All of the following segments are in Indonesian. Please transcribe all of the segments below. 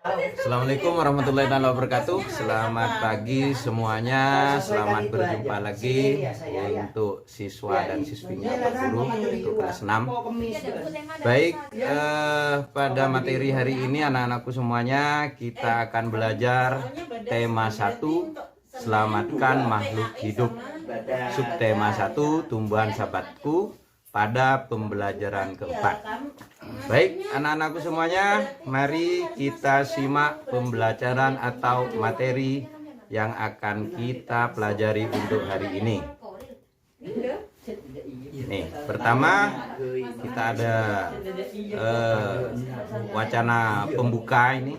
Assalamualaikum warahmatullahi wabarakatuh. Selamat pagi semuanya. Selamat berjumpa lagi untuk siswa dan siswinya Pak Guru untuk kelas 6. Baik, pada materi hari ini anak-anakku semuanya kita akan belajar tema 1, selamatkan makhluk hidup. Subtema 1, tumbuhan sahabatku, pada pembelajaran keempat. Baik, anak-anakku semuanya, mari kita simak pembelajaran atau materi yang akan kita pelajari untuk hari ini. Nih, pertama kita ada wacana pembuka ini.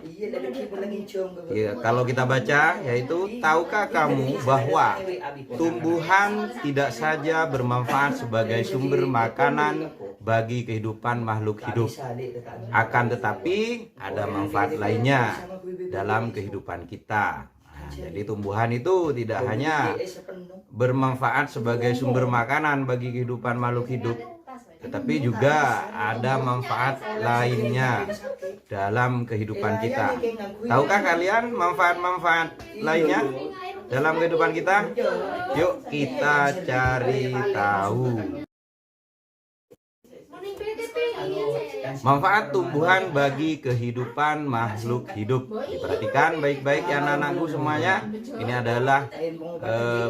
Ya, kalau kita baca yaitu, tahukah kamu bahwa tumbuhan tidak saja bermanfaat sebagai sumber makanan bagi kehidupan makhluk hidup, akan tetapi ada manfaat lainnya dalam kehidupan kita. Jadi tumbuhan itu tidak hanya bermanfaat sebagai sumber makanan bagi kehidupan makhluk hidup, tetapi juga ada manfaat lainnya dalam kehidupan kita. Tahukah kalian manfaat-manfaat lainnya dalam kehidupan kita? Yuk kita cari tahu. Manfaat tumbuhan bagi kehidupan makhluk hidup. Diperhatikan baik-baik ya anak-anakku semuanya. Ini adalah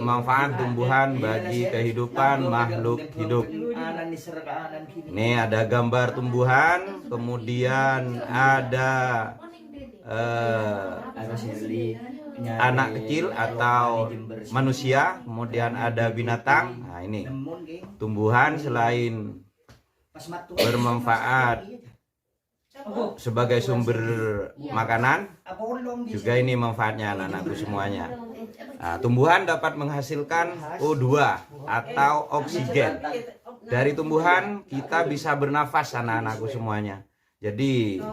manfaat tumbuhan bagi kehidupan makhluk hidup. Ini ada gambar tumbuhan, kemudian ada anak kecil atau manusia, kemudian ada binatang. Nah, ini tumbuhan selain bermanfaat sebagai sumber makanan, juga ini manfaatnya anak-anakku semuanya. Nah, tumbuhan dapat menghasilkan O2 atau oksigen. Dari tumbuhan kita bisa bernafas anak-anakku semuanya. Jadi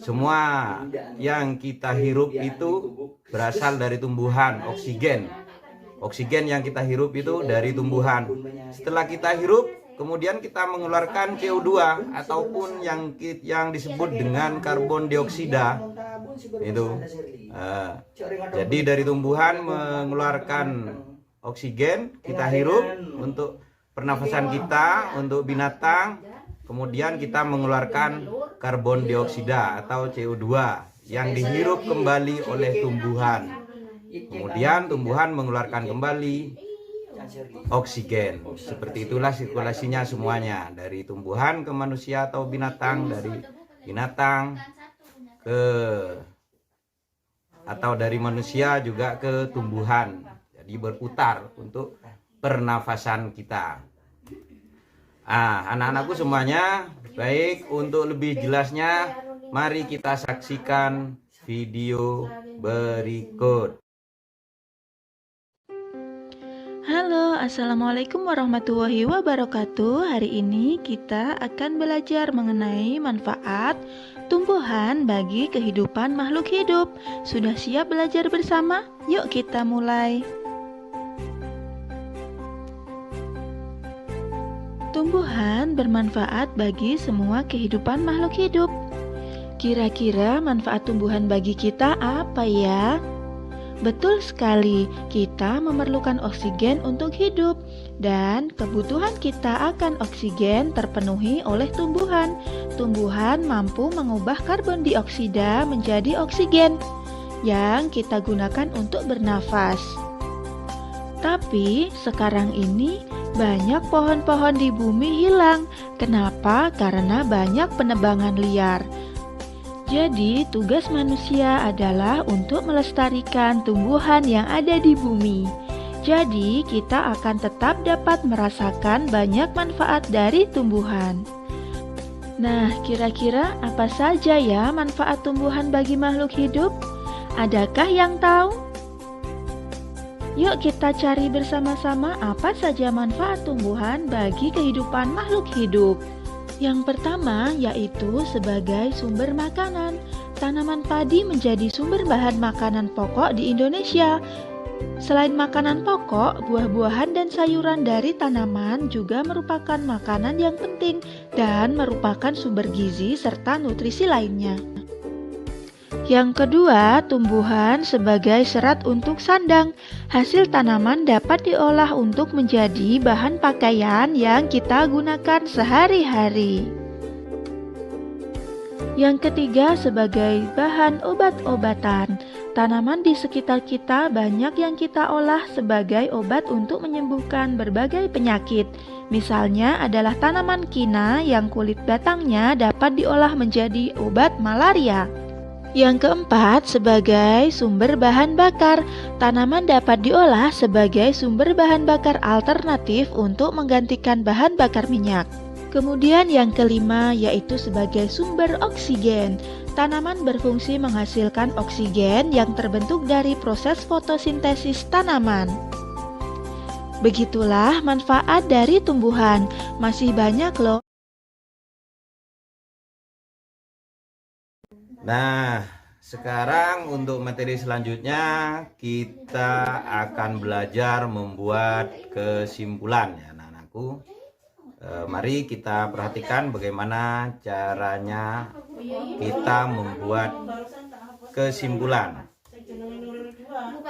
semua yang kita hirup itu berasal dari tumbuhan. Oksigen yang kita hirup itu dari tumbuhan. Setelah kita hirup, kemudian kita mengeluarkan CO2 ataupun yang disebut dengan karbon dioksida. Itu. Jadi dari tumbuhan mengeluarkan oksigen, kita hirup untuk pernafasan kita, untuk binatang. Kemudian kita mengeluarkan karbon dioksida atau CO2 yang dihirup kembali oleh tumbuhan. Kemudian tumbuhan mengeluarkan kembali oksigen. Seperti itulah sirkulasinya semuanya, dari tumbuhan ke manusia atau binatang, dari binatang ke atau dari manusia juga ke tumbuhan. Jadi berputar untuk pernafasan kita. Anak-anakku semuanya, baik, untuk lebih jelasnya mari kita saksikan video berikut. Halo, assalamualaikum warahmatullahi wabarakatuh. Hari ini kita akan belajar mengenai manfaat tumbuhan bagi kehidupan makhluk hidup. Sudah siap belajar bersama? Yuk kita mulai. Tumbuhan bermanfaat bagi semua kehidupan makhluk hidup. Kira-kira manfaat tumbuhan bagi kita apa ya? Betul sekali, kita memerlukan oksigen untuk hidup, dan kebutuhan kita akan oksigen terpenuhi oleh tumbuhan. Tumbuhan mampu mengubah karbon dioksida menjadi oksigen yang kita gunakan untuk bernafas. Tapi sekarang ini banyak pohon-pohon di bumi hilang. Kenapa? Karena banyak penebangan liar. Jadi, tugas manusia adalah untuk melestarikan tumbuhan yang ada di bumi. Jadi, kita akan tetap dapat merasakan banyak manfaat dari tumbuhan. Nah, kira-kira apa saja ya manfaat tumbuhan bagi makhluk hidup? Adakah yang tahu? Yuk kita cari bersama-sama apa saja manfaat tumbuhan bagi kehidupan makhluk hidup. Yang pertama yaitu sebagai sumber makanan. Tanaman padi menjadi sumber bahan makanan pokok di Indonesia. Selain makanan pokok, buah-buahan dan sayuran dari tanaman juga merupakan makanan yang penting dan merupakan sumber gizi serta nutrisi lainnya. Yang kedua, tumbuhan sebagai serat untuk sandang. Hasil tanaman dapat diolah untuk menjadi bahan pakaian yang kita gunakan sehari-hari. Yang ketiga, sebagai bahan obat-obatan. Tanaman di sekitar kita banyak yang kita olah sebagai obat untuk menyembuhkan berbagai penyakit. Misalnya adalah tanaman kina yang kulit batangnya dapat diolah menjadi obat malaria. Yang keempat, sebagai sumber bahan bakar. Tanaman dapat diolah sebagai sumber bahan bakar alternatif untuk menggantikan bahan bakar minyak. Kemudian yang kelima yaitu sebagai sumber oksigen. Tanaman berfungsi menghasilkan oksigen yang terbentuk dari proses fotosintesis tanaman. Begitulah manfaat dari tumbuhan. Masih banyak loh. Nah, sekarang untuk materi selanjutnya kita akan belajar membuat kesimpulan ya anak-anakku. Mari kita perhatikan bagaimana caranya kita membuat kesimpulan.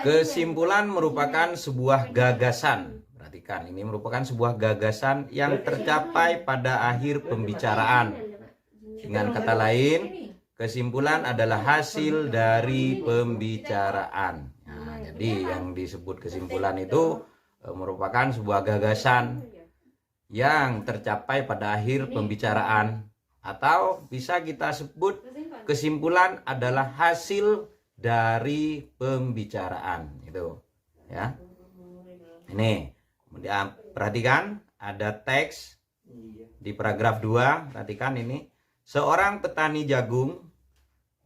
Kesimpulan merupakan sebuah gagasan. Perhatikan, ini merupakan sebuah gagasan yang tercapai pada akhir pembicaraan. Dengan kata lain, kesimpulan adalah hasil dari pembicaraan. Nah, jadi yang disebut kesimpulan itu merupakan sebuah gagasan yang tercapai pada akhir pembicaraan, atau bisa kita sebut kesimpulan adalah hasil dari pembicaraan itu ya. Ini kemudian perhatikan ada teks di paragraf 2. Perhatikan ini, seorang petani jagung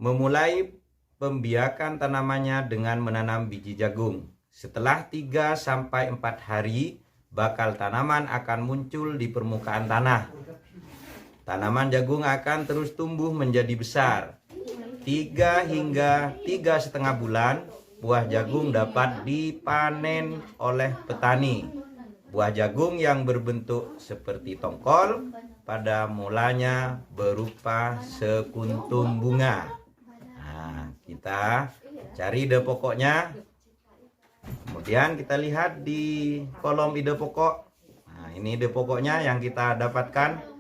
memulai pembiakan tanamannya dengan menanam biji jagung. Setelah 3-4 hari bakal tanaman akan muncul di permukaan tanah. Tanaman jagung akan terus tumbuh menjadi besar. 3 hingga 3,5 bulan buah jagung dapat dipanen oleh petani. Buah jagung yang berbentuk seperti tongkol pada mulanya berupa sekuntum bunga. Nah, kita cari ide pokoknya. Kemudian kita lihat di kolom ide pokok. Nah, ini ide pokoknya yang kita dapatkan.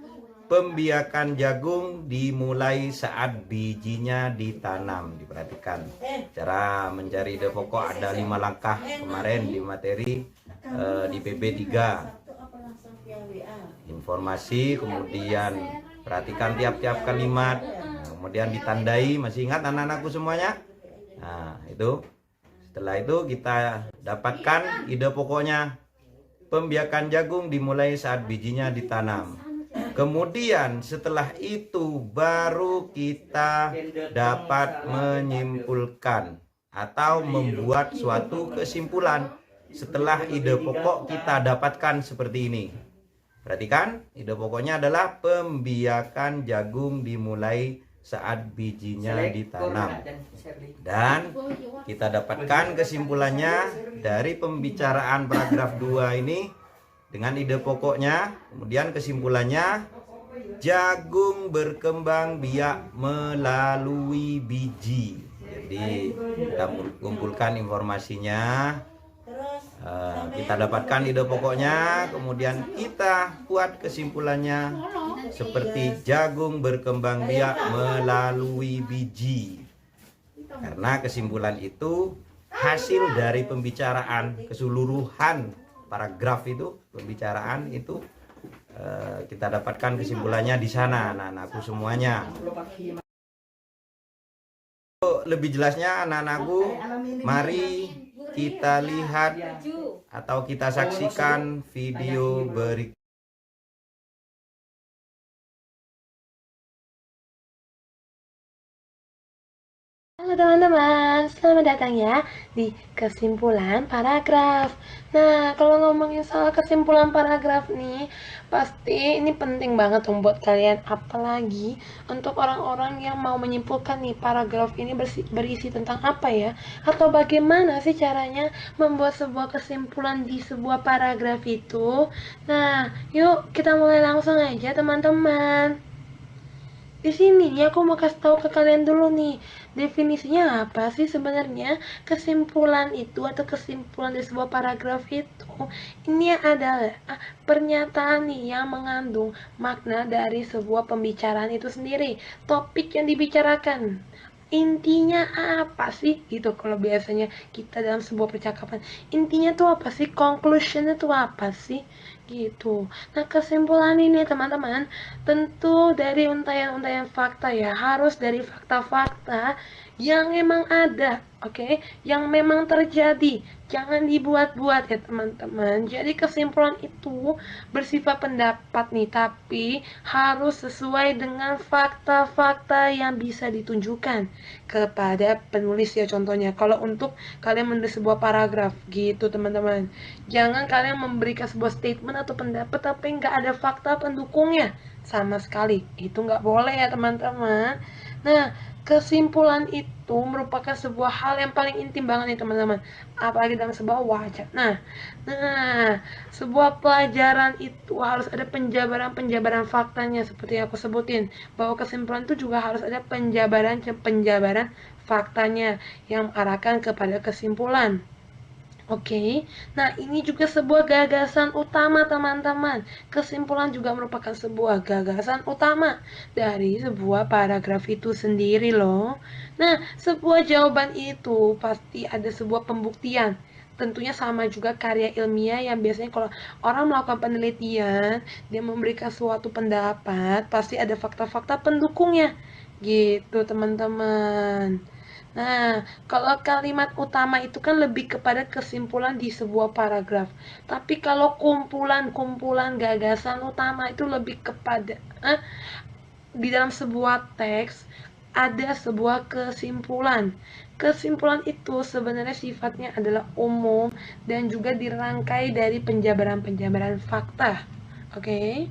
Pembiakan jagung dimulai saat bijinya ditanam. Diperhatikan cara mencari ide pokok ada 5 langkah kemarin di materi di PB 3. Informasi, kemudian perhatikan tiap-tiap kalimat, kemudian ditandai. Masih ingat anak-anakku semuanya? Nah, itu. Setelah itu kita dapatkan ide pokoknya. Pembiakan jagung dimulai saat bijinya ditanam. Kemudian setelah itu baru kita dapat menyimpulkan atau membuat suatu kesimpulan setelah ide pokok kita dapatkan seperti ini. Perhatikan, ide pokoknya adalah pembiakan jagung dimulai saat bijinya ditanam. Dan kita dapatkan kesimpulannya dari pembicaraan paragraf 2 ini dengan ide pokoknya. Kemudian kesimpulannya, jagung berkembang biak melalui biji. Jadi kita kumpulkan informasinya, kita dapatkan ide pokoknya, kemudian kita buat kesimpulannya seperti jagung berkembang biak melalui biji. Karena kesimpulan itu hasil dari pembicaraan keseluruhan paragraf itu, pembicaraan itu kita dapatkan kesimpulannya di sana, anak-anakku semuanya. Lebih jelasnya anak-anakku, mari kita lihat atau kita saksikan video berikut. Halo teman-teman, selamat datang ya di kesimpulan paragraf. Nah, kalau ngomongin soal kesimpulan paragraf nih, pasti ini penting banget buat kalian, apalagi untuk orang-orang yang mau menyimpulkan nih paragraf ini berisi tentang apa ya, atau bagaimana sih caranya membuat sebuah kesimpulan di sebuah paragraf itu. Nah, yuk kita mulai langsung aja teman-teman. Di sini nih aku mau kasih tahu ke kalian dulu nih. definisinya apa sih sebenarnya? Kesimpulan itu atau kesimpulan dari sebuah paragraf itu, ini adalah pernyataan nih yang mengandung makna dari sebuah pembicaraan itu sendiri, topik yang dibicarakan. Intinya apa sih gitu, kalau biasanya kita dalam sebuah percakapan, intinya tuh apa sih, conclusionnya tuh apa sih gitu. Nah, kesimpulan ini teman-teman tentu dari untayan-untayan fakta ya, harus dari fakta-fakta yang emang ada, oke, yang memang terjadi, jangan dibuat-buat ya teman-teman. Jadi kesimpulan itu bersifat pendapat nih, tapi harus sesuai dengan fakta-fakta yang bisa ditunjukkan kepada penulis ya. Contohnya kalau untuk kalian menulis sebuah paragraf gitu teman-teman, jangan kalian memberikan sebuah statement atau pendapat tapi nggak ada fakta pendukungnya sama sekali, itu nggak boleh ya teman-teman. Nah, kesimpulan itu merupakan sebuah hal yang paling intim banget nih teman-teman, apalagi dalam sebuah wacana. Nah, sebuah pelajaran itu harus ada penjabaran faktanya, seperti yang aku sebutin, bahwa kesimpulan itu juga harus ada penjabaran faktanya yang mengarahkan kepada kesimpulan. Oke, nah ini juga sebuah gagasan utama teman-teman. Kesimpulan juga merupakan sebuah gagasan utama dari sebuah paragraf itu sendiri loh. Nah, sebuah jawaban itu pasti ada sebuah pembuktian. Tentunya sama juga karya ilmiah yang biasanya kalau orang melakukan penelitian, dia memberikan suatu pendapat, pasti ada fakta-fakta pendukungnya. Gitu teman-teman. Nah, kalau kalimat utama itu kan lebih kepada kesimpulan di sebuah paragraf. Tapi kalau kumpulan-kumpulan gagasan utama itu lebih kepada di dalam sebuah teks ada sebuah kesimpulan. Kesimpulan itu sebenarnya sifatnya adalah umum dan juga dirangkai dari penjabaran-penjabaran fakta. Oke.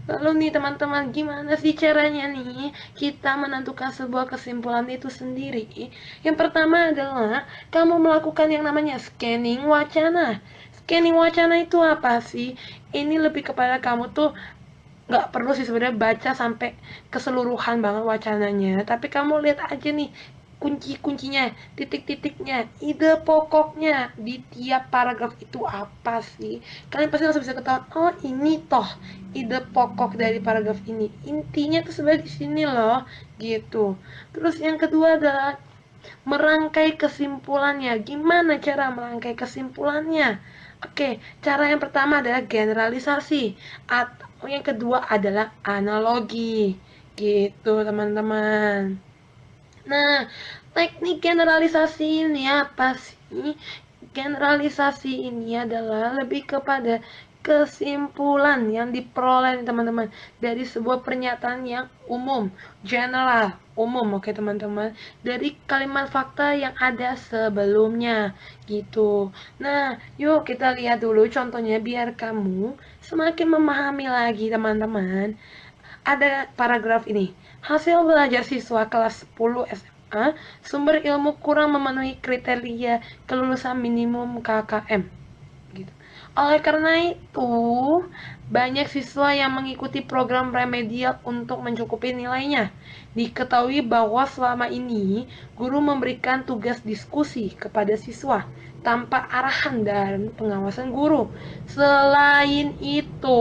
Lalu nih teman-teman, gimana sih caranya nih kita menentukan sebuah kesimpulan itu sendiri? Yang pertama adalah kamu melakukan yang namanya scanning wacana. Scanning wacana itu apa sih? Ini lebih kepada kamu tuh nggak perlu sih sebenarnya baca sampai keseluruhan banget wacananya, tapi kamu lihat aja nih kunci-kuncinya, titik-titiknya, ide pokoknya di tiap paragraf itu apa sih. Kalian pasti langsung bisa ketahuan, oh ini toh ide pokok dari paragraf ini, intinya tuh sebenarnya di sini loh gitu. Terus yang kedua adalah merangkai kesimpulannya. Gimana cara merangkai kesimpulannya? Oke, cara yang pertama adalah generalisasi, atau yang kedua adalah analogi gitu teman-teman. Nah, teknik generalisasi ini apa sih? Generalisasi ini adalah lebih kepada kesimpulan yang diperoleh teman-teman dari sebuah pernyataan yang umum, general, umum, oke teman-teman, dari kalimat fakta yang ada sebelumnya gitu. Nah, yuk kita lihat dulu contohnya biar kamu semakin memahami lagi teman-teman. Ada paragraf ini. Hasil belajar siswa kelas 10 SMA, sumber ilmu kurang memenuhi kriteria kelulusan minimum KKM. Gitu. Oleh karena itu, banyak siswa yang mengikuti program remedial untuk mencukupi nilainya. Diketahui bahwa selama ini, guru memberikan tugas diskusi kepada siswa tanpa arahan dan pengawasan guru. Selain itu,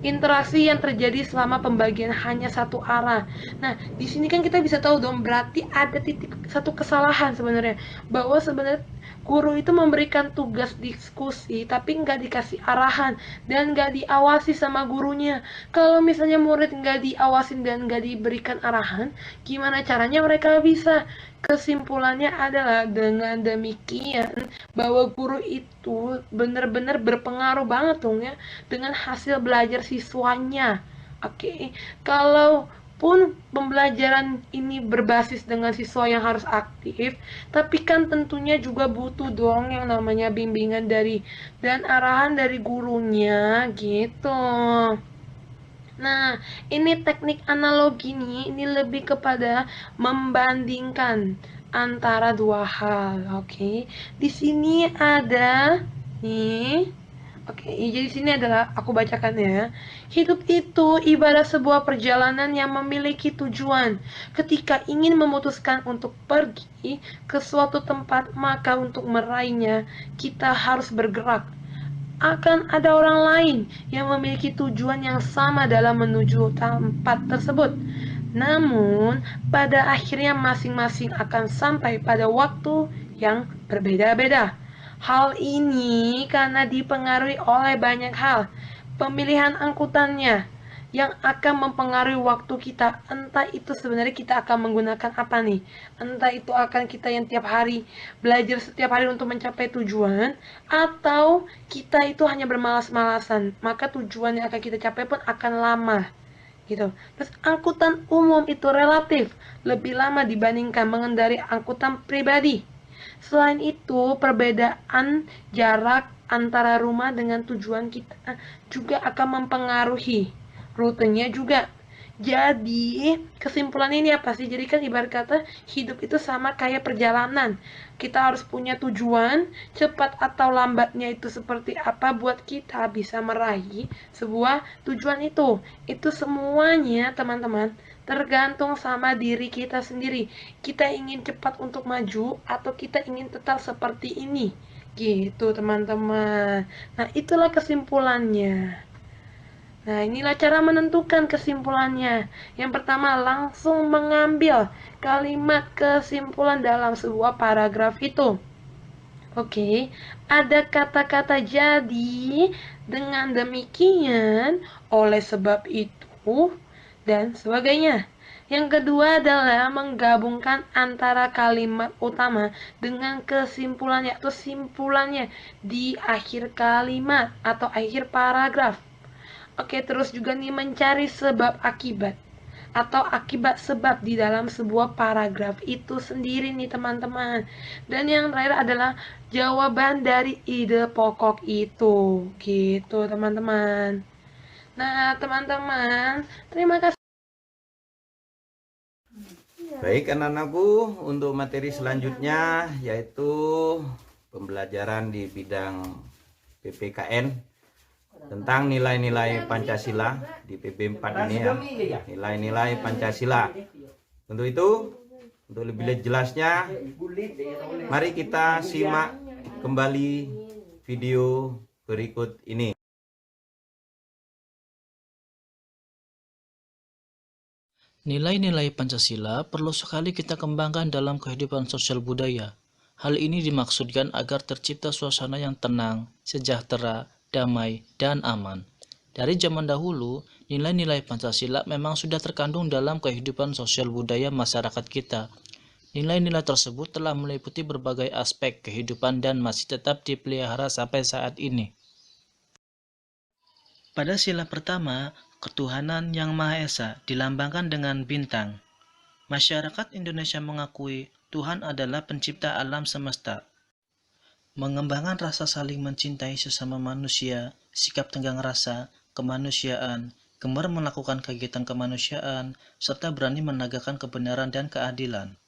interaksi yang terjadi selama pembagian hanya satu arah. Nah, di sini kan kita bisa tahu dong, berarti ada titik satu kesalahan sebenarnya, bahwa sebenarnya guru itu memberikan tugas diskusi tapi nggak dikasih arahan dan nggak diawasi sama gurunya. Kalau misalnya murid nggak diawasin dan nggak diberikan arahan, gimana caranya mereka bisa? Kesimpulannya adalah dengan demikian bahwa guru itu benar-benar berpengaruh banget dong ya dengan hasil belajar siswanya. Oke, kalaupun pembelajaran ini berbasis dengan siswa yang harus aktif, tapi kan tentunya juga butuh dong yang namanya bimbingan dari dan arahan dari gurunya gitu. Nah, ini teknik analogi nih, ini lebih kepada membandingkan antara dua hal, oke. Di sini ada nih, Oke, jadi sini adalah aku bacakan ya. Hidup itu ibarat sebuah perjalanan yang memiliki tujuan. Ketika ingin memutuskan untuk pergi ke suatu tempat, maka untuk meraihnya kita harus bergerak. Akan ada orang lain yang memiliki tujuan yang sama dalam menuju tempat tersebut. Namun, pada akhirnya masing-masing akan sampai pada waktu yang berbeda-beda. Hal ini karena dipengaruhi oleh banyak hal. Pemilihan angkutannya yang akan mempengaruhi waktu kita. Entah itu sebenarnya kita akan menggunakan apa nih. Entah itu akan kita yang tiap hari belajar setiap hari untuk mencapai tujuan, atau kita itu hanya bermalas-malasan. Maka tujuan yang akan kita capai pun akan lama gitu. Terus angkutan umum itu relatif lebih lama dibandingkan mengendarai angkutan pribadi. Selain itu, perbedaan jarak antara rumah dengan tujuan kita juga akan mempengaruhi rutenya juga. Jadi, kesimpulan ini apa sih? Jadi kan ibarat kata hidup itu sama kayak perjalanan. Kita harus punya tujuan, cepat atau lambatnya itu seperti apa buat kita bisa meraih sebuah tujuan itu. Itu semuanya, teman-teman, tergantung sama diri kita sendiri. Kita ingin cepat untuk maju atau kita ingin tetap seperti ini. Gitu, teman-teman. Nah, itulah kesimpulannya. Nah, inilah cara menentukan kesimpulannya. Yang pertama, langsung mengambil kalimat kesimpulan dalam sebuah paragraf itu. Oke, ada kata-kata jadi, dengan demikian, oleh sebab itu, dan sebagainya. Yang kedua adalah menggabungkan antara kalimat utama dengan kesimpulannya atau simpulannya di akhir kalimat atau akhir paragraf. Oke, terus juga nih mencari sebab akibat atau akibat sebab di dalam sebuah paragraf itu sendiri nih teman-teman. Dan yang terakhir adalah jawaban dari ide pokok itu. Gitu teman-teman. Nah teman-teman, terima kasih. Baik anak-anakku, untuk materi selanjutnya yaitu pembelajaran di bidang PPKN tentang nilai-nilai Pancasila di PB 4 ini ya, nilai-nilai Pancasila. Untuk itu, untuk lebih jelasnya, mari kita simak kembali video berikut ini. Nilai-nilai Pancasila perlu sekali kita kembangkan dalam kehidupan sosial budaya. Hal ini dimaksudkan agar tercipta suasana yang tenang, sejahtera, damai, dan aman. Dari zaman dahulu, nilai-nilai Pancasila memang sudah terkandung dalam kehidupan sosial budaya masyarakat kita. Nilai-nilai tersebut telah meliputi berbagai aspek kehidupan dan masih tetap dipelihara sampai saat ini. Pada sila pertama, ketuhanan yang Maha Esa dilambangkan dengan bintang. Masyarakat Indonesia mengakui Tuhan adalah pencipta alam semesta. Mengembangkan rasa saling mencintai sesama manusia, sikap tenggang rasa, kemanusiaan, gemar melakukan kegiatan kemanusiaan, serta berani menegakkan kebenaran dan keadilan.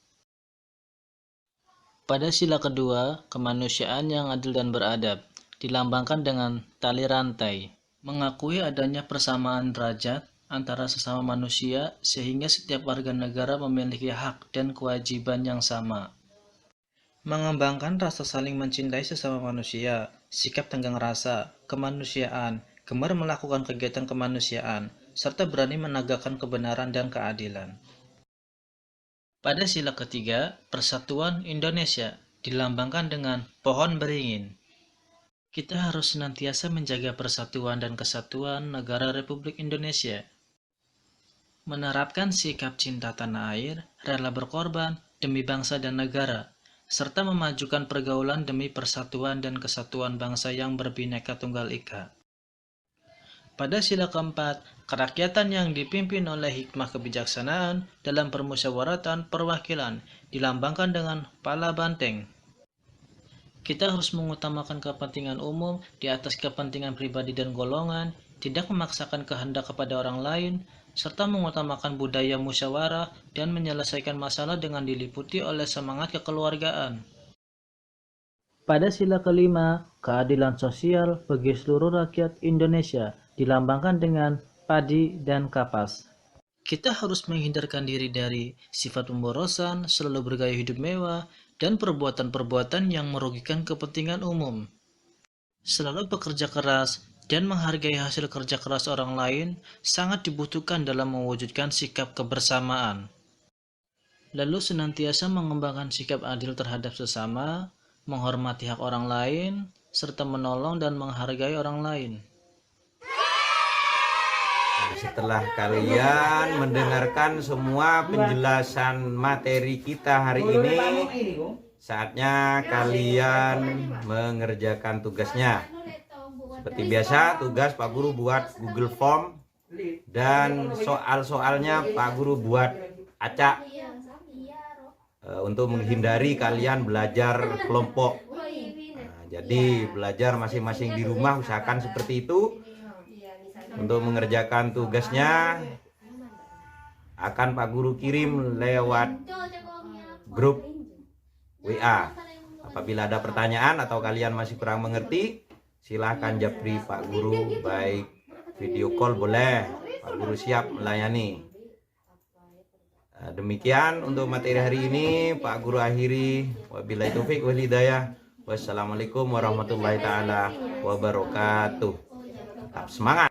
Pada sila kedua, kemanusiaan yang adil dan beradab, dilambangkan dengan tali rantai, mengakui adanya persamaan derajat antara sesama manusia sehingga setiap warga negara memiliki hak dan kewajiban yang sama. Mengembangkan rasa saling mencintai sesama manusia, sikap tenggang rasa, kemanusiaan, gemar melakukan kegiatan kemanusiaan, serta berani menegakkan kebenaran dan keadilan. Pada sila ketiga, Persatuan Indonesia dilambangkan dengan pohon beringin. Kita harus senantiasa menjaga persatuan dan kesatuan negara Republik Indonesia. Menerapkan sikap cinta tanah air, rela berkorban demi bangsa dan negara, serta memajukan pergaulan demi persatuan dan kesatuan bangsa yang berbineka tunggal ika. Pada sila keempat, kerakyatan yang dipimpin oleh hikmah kebijaksanaan dalam permusyawaratan perwakilan dilambangkan dengan pala banteng. Kita harus mengutamakan kepentingan umum di atas kepentingan pribadi dan golongan, tidak memaksakan kehendak kepada orang lain, serta mengutamakan budaya musyawarah dan menyelesaikan masalah dengan diliputi oleh semangat kekeluargaan. Pada sila kelima, keadilan sosial bagi seluruh rakyat Indonesia dilambangkan dengan padi dan kapas. Kita harus menghindarkan diri dari sifat pemborosan, selalu bergaya hidup mewah, dan perbuatan-perbuatan yang merugikan kepentingan umum. Selalu bekerja keras dan menghargai hasil kerja keras orang lain sangat dibutuhkan dalam mewujudkan sikap kebersamaan. Lalu senantiasa mengembangkan sikap adil terhadap sesama, menghormati hak orang lain, serta menolong dan menghargai orang lain. Setelah kalian mendengarkan semua penjelasan materi kita hari ini, saatnya kalian mengerjakan tugasnya. Seperti biasa, tugas Pak Guru buat Google Form dan soal-soalnya Pak Guru buat acak untuk menghindari kalian belajar kelompok. Nah, jadi belajar masing-masing di rumah, usahakan seperti itu. Untuk mengerjakan tugasnya akan Pak Guru kirim lewat grup WA. Apabila ada pertanyaan atau kalian masih kurang mengerti, silahkan japri Pak Guru, baik video call boleh, Pak Guru siap melayani. Demikian untuk materi hari ini, Pak Guru akhiri. Wabillahi taufik wal hidayah. Wassalamualaikum warahmatullahi taala wabarakatuh. Tetap semangat.